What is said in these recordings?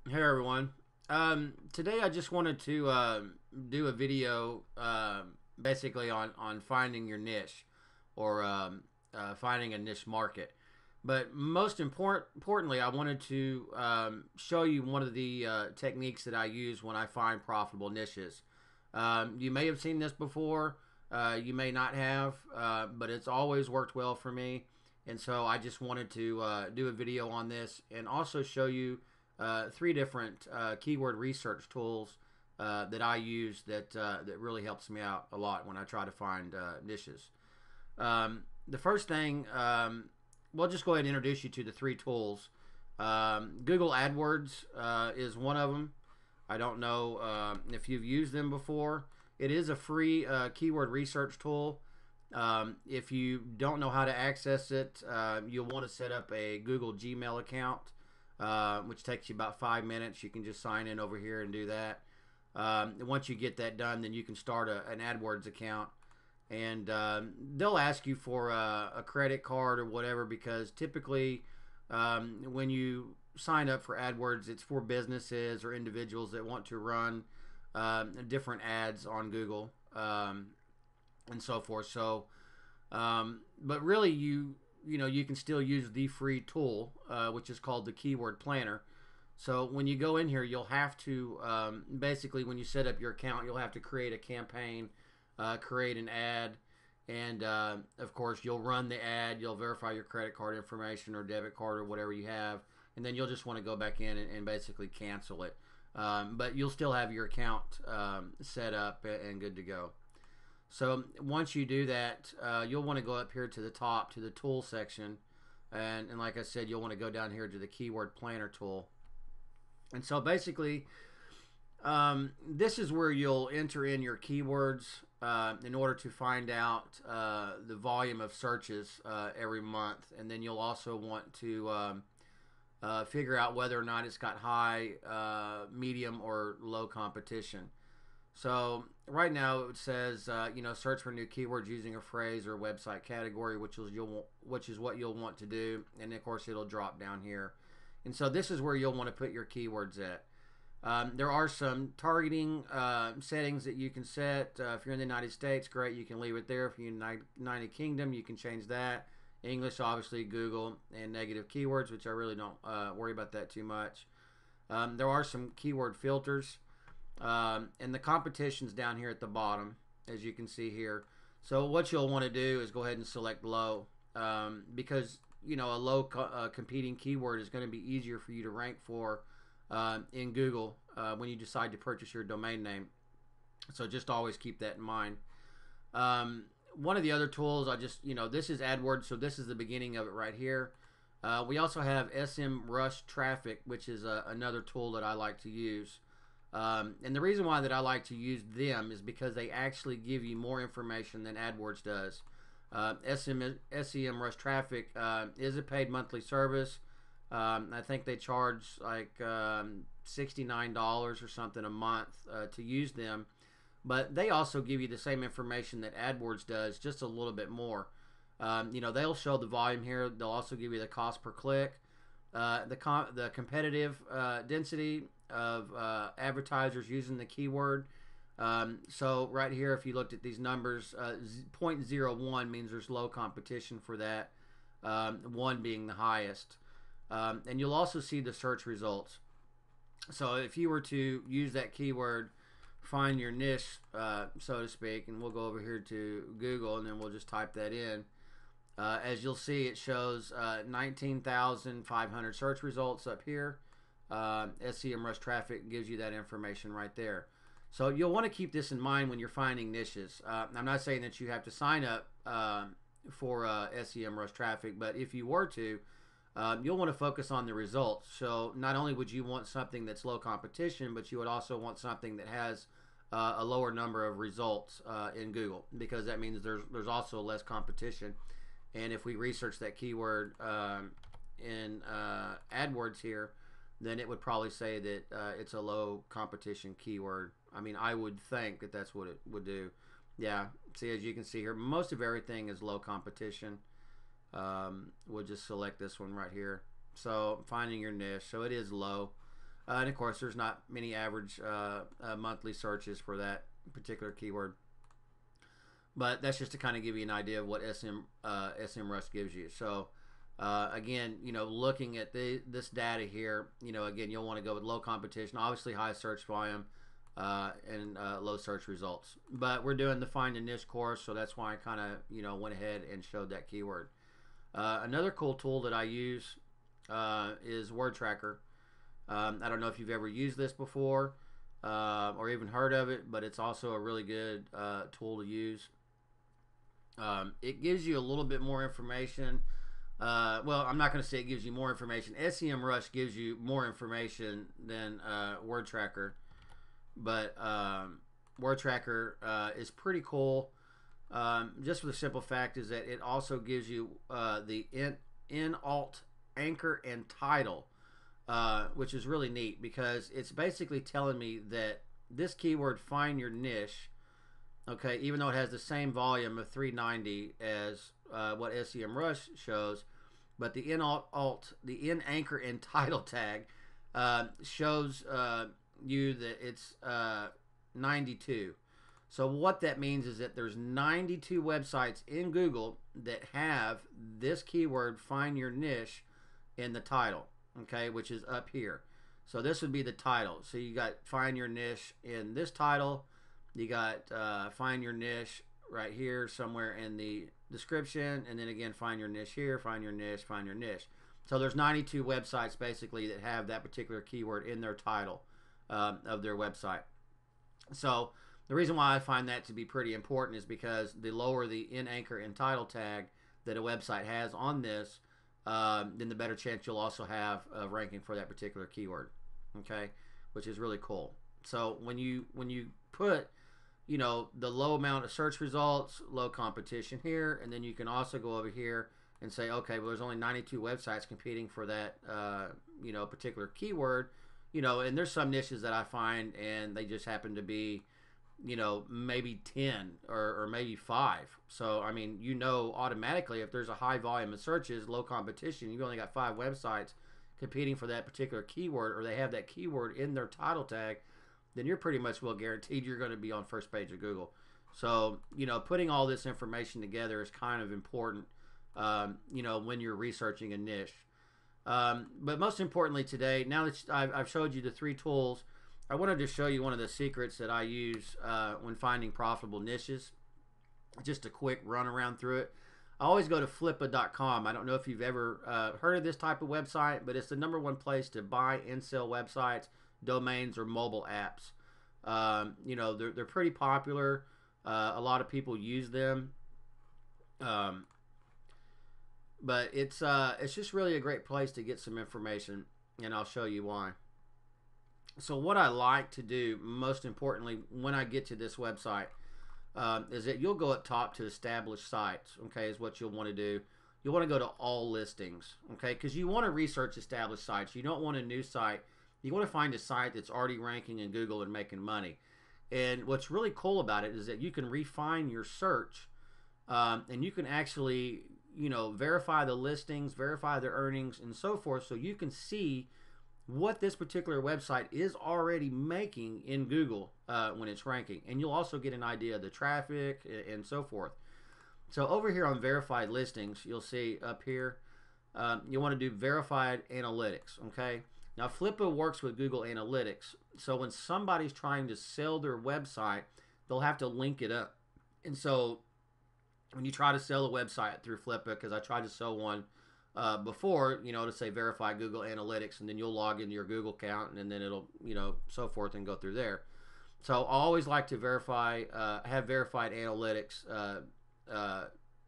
Hey everyone. Today I just wanted to do a video basically on finding your niche or finding a niche market. But most importantly, I wanted to show you one of the techniques that I use when I find profitable niches. You may have seen this before, you may not have, but it's always worked well for me. And so I just wanted to do a video on this and also show you three different keyword research tools that I use that really helps me out a lot when I try to find niches. The first thing, we'll just go ahead and introduce you to the three tools. Google AdWords is one of them. I don't know if you've used them before. It is a free keyword research tool. If you don't know how to access it, you'll want to set up a Google Gmail account, which takes you about 5 minutes. You can just sign in over here and do that. Once you get that done, then you can start an AdWords account, and they'll ask you for a credit card or whatever, because typically when you sign up for AdWords, it's for businesses or individuals that want to run different ads on Google and so forth. So, but really, you can still use the free tool, which is called the Keyword Planner. So when you go in here, you'll have to basically, when you set up your account, you'll have to create a campaign, create an ad, and of course you'll run the ad. You'll verify your credit card information or debit card or whatever you have, and then you'll just want to go back in and basically cancel it. But you'll still have your account set up and good to go. So once you do that, you'll want to go up here to the top to the tool section, and like I said, you'll want to go down here to the Keyword Planner tool. And so basically, this is where you'll enter in your keywords in order to find out the volume of searches every month, and then you'll also want to figure out whether or not it's got high, medium, or low competition. So right now it says, search for new keywords using a phrase or website category, which is what you'll want to do, and of course it'll drop down here. And so this is where you'll want to put your keywords at. There are some targeting settings that you can set. If you're in the United States, great, you can leave it there. If you're in the United Kingdom, you can change that. English, obviously, Google, and negative keywords, which I really don't worry about that too much. There are some keyword filters. And the competition's down here at the bottom, as you can see here. So what you'll want to do is go ahead and select low, because a low competing keyword is going to be easier for you to rank for in Google when you decide to purchase your domain name. So just always keep that in mind. One of the other tools, this is AdWords, so this is the beginning of it right here. We also have SEM Rush Traffic, which is another tool that I like to use. And the reason why that I like to use them is because they actually give you more information than AdWords does. SEM Rush Traffic is a paid monthly service. I think they charge like $69 or something a month to use them. But they also give you the same information that AdWords does, just a little bit more. They'll show the volume here. They'll also give you the cost per click, the competitive density of advertisers using the keyword. So right here, if you looked at these numbers, 0.01 means there's low competition for that, 1 being the highest. And you'll also see the search results. So if you were to use that keyword, find your niche, so to speak, and we'll go over here to Google, and then we'll just type that in. As you'll see, it shows 19,500 search results up here. SEM Rush Traffic gives you that information right there. So you'll want to keep this in mind when you're finding niches. I'm not saying that you have to sign up for SEM Rush Traffic, but if you were to, you'll want to focus on the results. So not only would you want something that's low competition, but you would also want something that has a lower number of results in Google, because that means there's also less competition. And if we research that keyword in AdWords here, then it would probably say that it's a low competition keyword. I mean, I would think that that's what it would do. Yeah, see, as you can see here, most of everything is low competition. We'll just select this one right here. So finding your niche, so it is low. And of course, there's not many average monthly searches for that particular keyword. But that's just to kind of give you an idea of what SEM Rush gives you. So again, looking at this data here, again, you'll want to go with low competition, obviously high search volume, and low search results. But we're doing the Find a Niche course, so that's why I kind of went ahead and showed that keyword. Another cool tool that I use is Wordtracker. I don't know if you've ever used this before or even heard of it, but it's also a really good tool to use. It gives you a little bit more information. Well, I'm not going to say it gives you more information. SEM Rush gives you more information than Wordtracker, but Wordtracker is pretty cool. Just for the simple fact is that it also gives you the in alt anchor and title, which is really neat because it's basically telling me that this keyword, find your niche, okay, even though it has the same volume of 390 as what SEM Rush shows, but the the in anchor and title tag shows you that it's 92. So what that means is that there's 92 websites in Google that have this keyword, find your niche, in the title, okay, which is up here. So this would be the title. So you got find your niche in this title. You got find your niche right here somewhere in the description, and then again find your niche here, find your niche, find your niche. So there's 92 websites basically that have that particular keyword in their title of their website. So the reason why I find that to be pretty important is because the lower the in anchor and title tag that a website has on this, then the better chance you'll also have of ranking for that particular keyword, okay, which is really cool. So when you put the low amount of search results, low competition here, and then you can also go over here and say, okay, well, there's only 92 websites competing for that particular keyword, and there's some niches that I find and they just happen to be maybe 10 or maybe 5. So I mean, automatically if there's a high volume of searches, low competition, you've only got 5 websites competing for that particular keyword, or they have that keyword in their title tag, then you're pretty much well guaranteed you're going to be on first page of Google. So putting all this information together is kind of important when you're researching a niche. But most importantly today, now that I've showed you the 3 tools, I wanted to show you one of the secrets that I use when finding profitable niches. Just a quick run around through it. I always go to Flippa.com. I don't know if you've ever heard of this type of website, but it's the #1 place to buy and sell websites, domains, or mobile apps. They're pretty popular. A lot of people use them. But it's just really a great place to get some information, and I'll show you why. So what I like to do, most importantly, when I get to this website, is that you'll go up top to established sites, okay, is what you'll want to do. You'll want to go to all listings, okay, because you want to research established sites. You don't want a new site. You want to find a site that's already ranking in Google and making money. And what's really cool about it is that you can refine your search, and you can actually, verify the listings, verify the earnings, and so forth, so you can see what this particular website is already making in Google when it's ranking. And you'll also get an idea of the traffic and so forth. So over here on verified listings, you'll see up here, you want to do verified analytics, okay? Now Flippa works with Google Analytics, so when somebody's trying to sell their website, they'll have to link it up. And so when you try to sell a website through Flippa, because I tried to sell one before, to say verify Google Analytics, and then you'll log into your Google account, and then it'll, so forth, and go through there. So I always like to verify, have verified analytics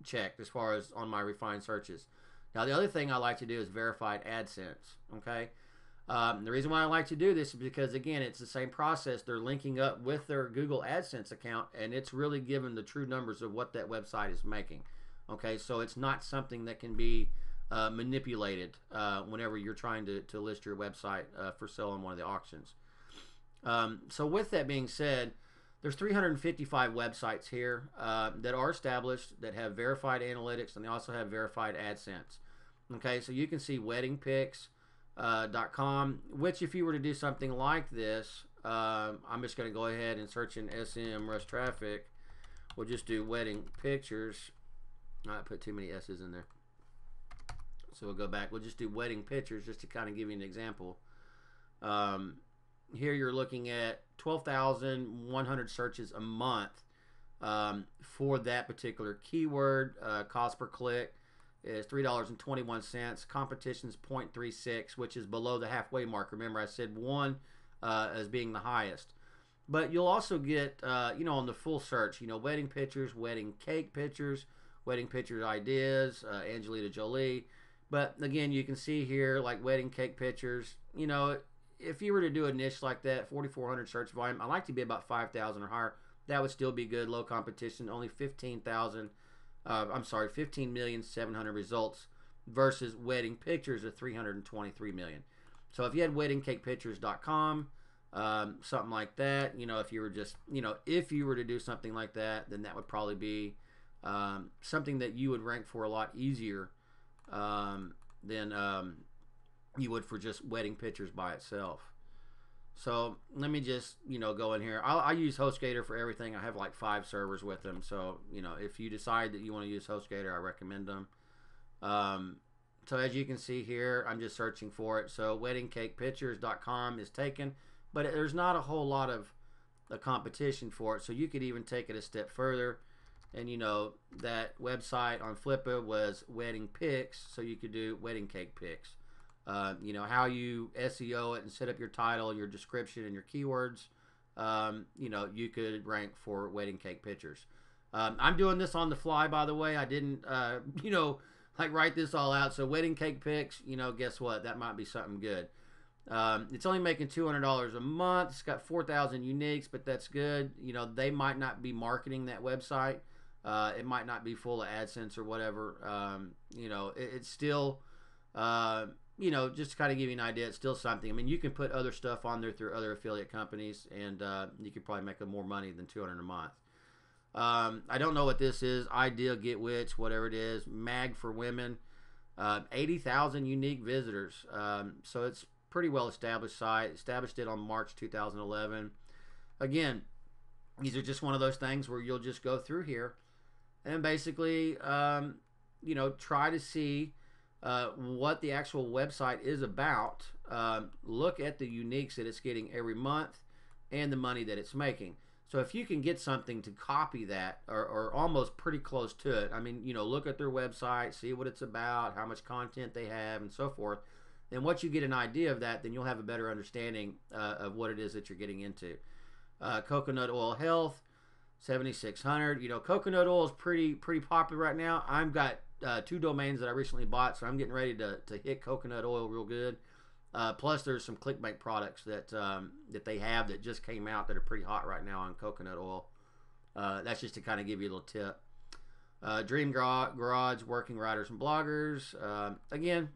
checked as far as on my refined searches. Now the other thing I like to do is verified AdSense, okay? The reason why I like to do this is because, again, it's the same process. They're linking up with their Google AdSense account, and it's really giving the true numbers of what that website is making, okay? So it's not something that can be manipulated whenever you're trying to list your website for sale on one of the auctions. So with that being said, there's 355 websites here that are established, that have verified analytics, and they also have verified AdSense. Okay, so you can see wedding pics, .com, which if you were to do something like this, I'm just going to go ahead and search in SEM Rush traffic. We'll just do wedding pictures. I put too many S's in there. So we'll go back. We'll just do wedding pictures just to kind of give you an example. Here you're looking at 12,100 searches a month for that particular keyword. Cost per click is $3.21. Competition's 0.36, which is below the halfway mark. Remember, I said 1 as being the highest. But you'll also get, on the full search, wedding pictures, wedding cake pictures, wedding pictures ideas, Angelina Jolie. But again, you can see here, like wedding cake pictures, if you were to do a niche like that, 4,400 search volume, I like to be about 5,000 or higher. That would still be good, low competition, only 15,700 results versus wedding pictures of 323 million. So if you had weddingcakepictures.com, something like that, if you were just, if you were to do something like that, then that would probably be something that you would rank for a lot easier than you would for just wedding pictures by itself. So let me just, go in here. I use HostGator for everything. I have like 5 servers with them. So, if you decide that you want to use HostGator, I recommend them. So as you can see here, I'm just searching for it. So weddingcakepictures.com is taken, but there's not a whole lot of the competition for it. So you could even take it a step further. And that website on Flippa was wedding pics. So you could do wedding cake pics. How you SEO it and set up your title, your description, and your keywords. You could rank for wedding cake pictures. I'm doing this on the fly, by the way. I didn't, write this all out. So wedding cake pics, guess what? That might be something good. It's only making $200 a month. It's got 4,000 uniques, but that's good. They might not be marketing that website. It might not be full of AdSense or whatever. It's still... just to kind of give you an idea, it's still something. I mean, you can put other stuff on there through other affiliate companies, and you could probably make more money than $200 a month. I don't know what this is. Ideal, Get Witch, whatever it is. Mag for Women. 80,000 unique visitors. So it's pretty well established site. Established it on March 2011. Again, these are just one of those things where you'll just go through here and basically, try to see what the actual website is about. Look at the uniques that it's getting every month and the money that it's making. So if you can get something to copy that or almost pretty close to it, I mean, look at their website, see what it's about, how much content they have, and so forth. And once you get an idea of that, then you'll have a better understanding of what it is that you're getting into. Coconut Oil Health, 7,600. Coconut oil is pretty popular right now. I've got 2 domains that I recently bought, so I'm getting ready to hit coconut oil real good. Plus, there's some clickbait products that they have that just came out that are pretty hot right now on coconut oil. That's just to kind of give you a little tip. Dream Garage, Working Writers and Bloggers. Again,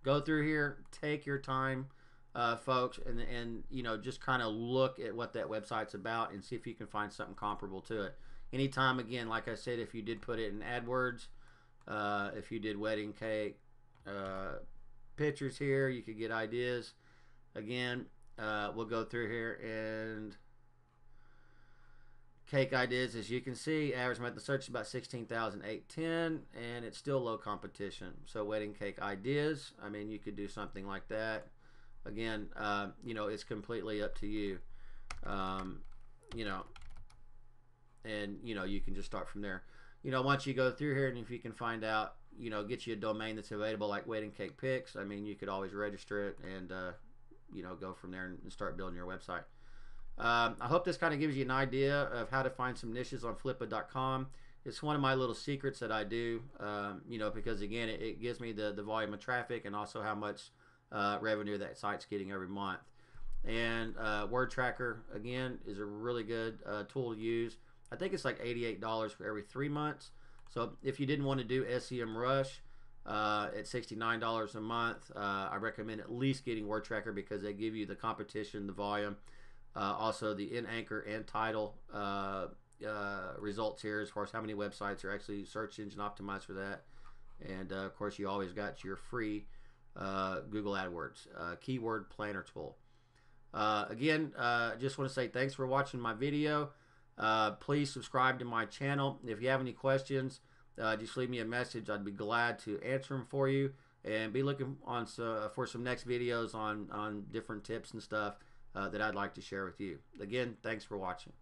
go through here, take your time, folks, and just kind of look at what that website's about and see if you can find something comparable to it. Anytime, again, like I said, if you did put it in AdWords, if you did wedding cake pictures here, you could get ideas. Again, we'll go through here and cake ideas. As you can see, average monthly search is about 16,810, and it's still low competition. So wedding cake ideas, I mean, you could do something like that. Again, it's completely up to you. And you can just start from there. Once you go through here, and if you can find out, get you a domain that's available like Wedding Cake Pics, I mean, you could always register it and go from there and start building your website. I hope this kind of gives you an idea of how to find some niches on Flippa.com. It's one of my little secrets that I do, because again, it gives me the volume of traffic and also how much revenue that site's getting every month. And Wordtracker, again, is a really good tool to use. I think it's like $88 for every 3 months. So if you didn't want to do SEM Rush at $69 a month, I recommend at least getting Wordtracker because they give you the competition, the volume, also the in-anchor and title results here as far as how many websites are actually search engine optimized for that. And of course, you always got your free Google AdWords keyword planner tool. Again, just want to say thanks for watching my video. Please subscribe to my channel. If you have any questions, just leave me a message. I'd be glad to answer them for you. And be looking on for some next videos on different tips and stuff that I'd like to share with you. Again, thanks for watching.